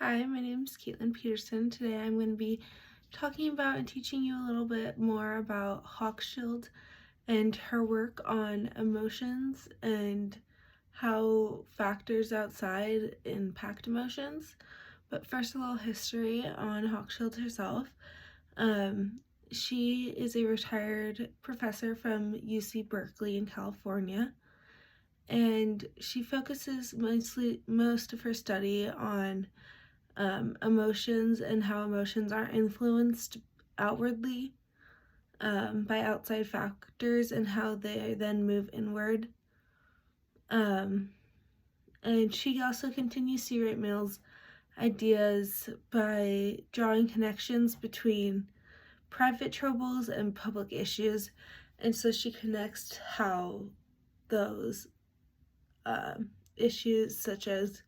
Hi, my name is Caitlin Peterson. Today I'm going to be talking about and teaching you a little bit more about Hochschild and her work on emotions and how factors outside impact emotions. But first, a little history on Hochschild herself. Um, she is a retired professor from UC Berkeley in California, and she focuses most of her study on emotions and how emotions are influenced outwardly by outside factors and how they then move inward. Um, and she also continues to rate Mill's ideas by drawing connections between private troubles and public issues. And so she connects how those issues, such as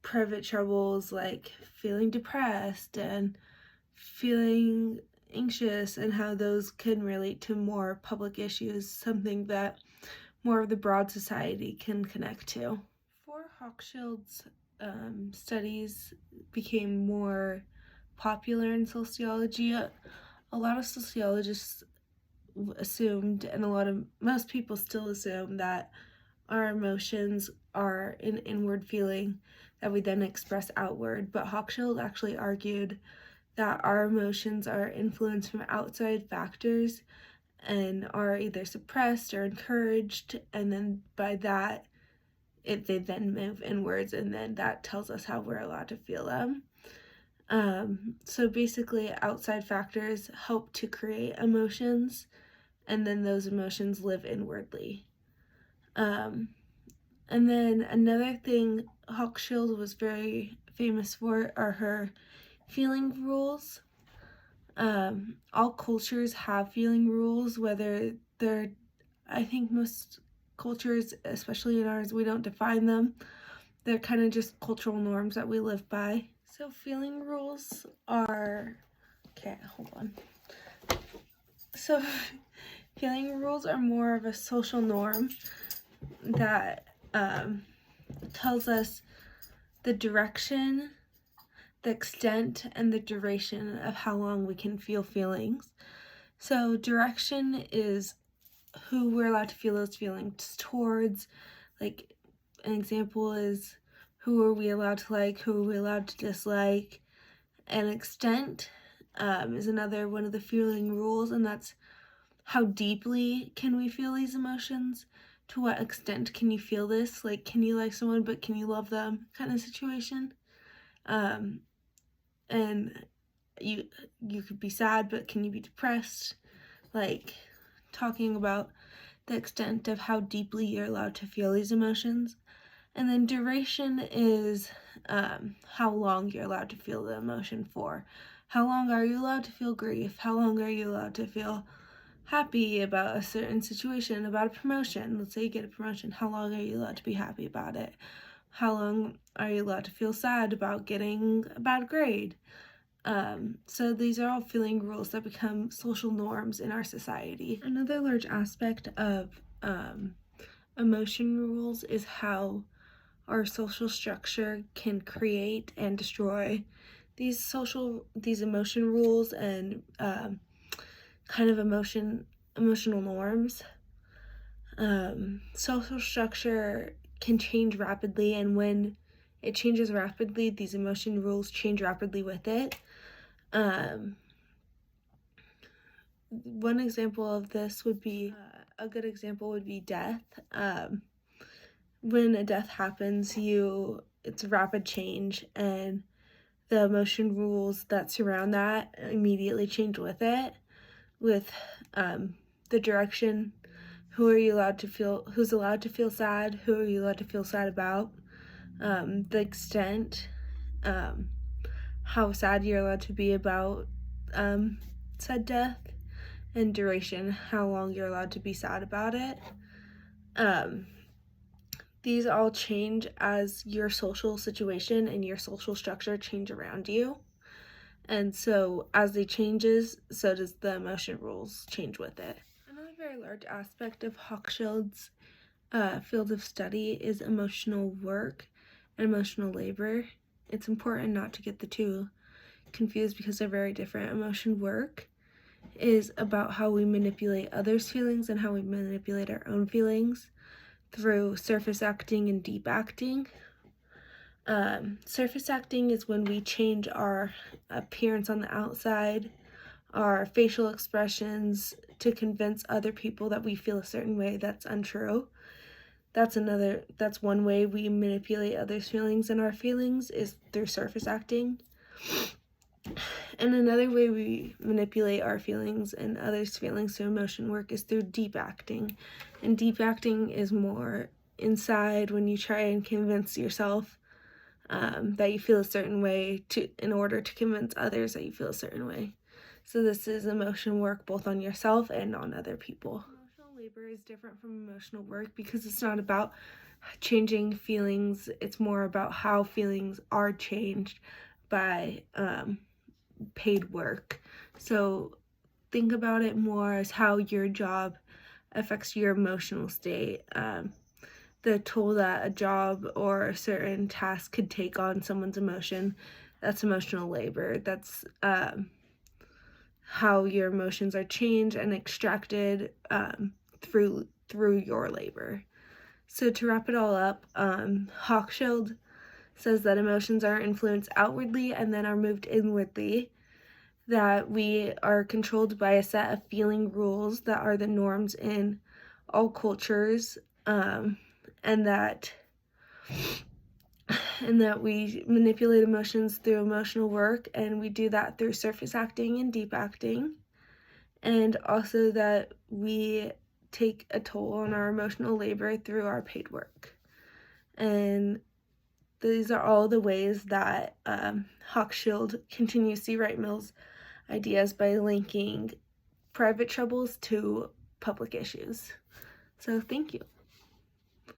private troubles like feeling depressed and feeling anxious, and how those can relate to more public issues, something that more of the broad society can connect to. Before Hochschild's studies became more popular in sociology, a lot of sociologists assumed, and most people still assume, that our emotions are an inward feeling that we then express outward. But Hochschild actually argued that our emotions are influenced from outside factors and are either suppressed or encouraged, and then by that they then move inwards, and then that tells us how we're allowed to feel them. So basically, outside factors help to create emotions, and then those emotions live inwardly. And then another thing Hochschild was very famous for are her feeling rules. All cultures have feeling rules, whether I think most cultures, especially in ours, we don't define them. They're kind of just cultural norms that we live by. So feeling rules are, okay, hold on. So feeling rules are more of a social norm that tells us the direction, the extent, and the duration of how long we can feel feelings. So direction is who we're allowed to feel those feelings towards. Like, an example is, who are we allowed to like, who are we allowed to dislike. And extent is another one of the feeling rules, and that's how deeply can we feel these emotions. To what extent can you feel this? Like, can you like someone but can you love them, kind of situation. And you could be sad, but can you be depressed? Like, talking about the extent of how deeply you're allowed to feel these emotions. And then duration is how long you're allowed to feel the emotion for. How long are you allowed to feel grief? How long are you allowed to feel happy about a certain situation, about a promotion? Let's say you get a promotion. How long are you allowed to be happy about it? How long are you allowed to feel sad about getting a bad grade? So these are all feeling rules that become social norms in our society. Another large aspect of emotion rules is how our social structure can create and destroy these emotion rules and kind of emotional norms. Social structure can change rapidly, and when it changes rapidly, these emotion rules change rapidly with it. One example of this would be, a good example would be death. When a death happens, it's rapid change, and the emotion rules that surround that immediately change with it, with the direction. Who are you allowed to feel? Who's allowed to feel sad? Who are you allowed to feel sad about? The extent, how sad you're allowed to be about said death, and duration, how long you're allowed to be sad about it. These all change as your social situation and your social structure change around you. And so as they changes, so does the emotion rules change with it. Another very large aspect of Hochschild's field of study is emotional work and emotional labor. it's important not to get the two confused because they're very different. Emotion work is about how we manipulate others' feelings and how we manipulate our own feelings through surface acting and deep acting. Surface acting is when we change our appearance on the outside, our facial expressions, to convince other people that we feel a certain way that's untrue. That's one way we manipulate others' feelings and our feelings is through surface acting. And another way we manipulate our feelings and others' feelings through emotion work is through deep acting. And deep acting is more inside, when you try and convince yourself that you feel a certain way in order to convince others that you feel a certain way. So this is emotion work both on yourself and on other people. Emotional labor is different from emotional work because it's not about changing feelings. It's more about how feelings are changed by paid work. So think about it more as how your job affects your emotional state. The toll that a job or a certain task could take on someone's emotion, that's emotional labor. That's how your emotions are changed and extracted through your labor. So to wrap it all up, Hochschild says that emotions are influenced outwardly and then are moved inwardly, that we are controlled by a set of feeling rules that are the norms in all cultures, and that we manipulate emotions through emotional work, and we do that through surface acting and deep acting, and also that we take a toll on our emotional labor through our paid work. And these are all the ways that Hochschild continues to write Mill's ideas by linking private troubles to public issues. So thank you.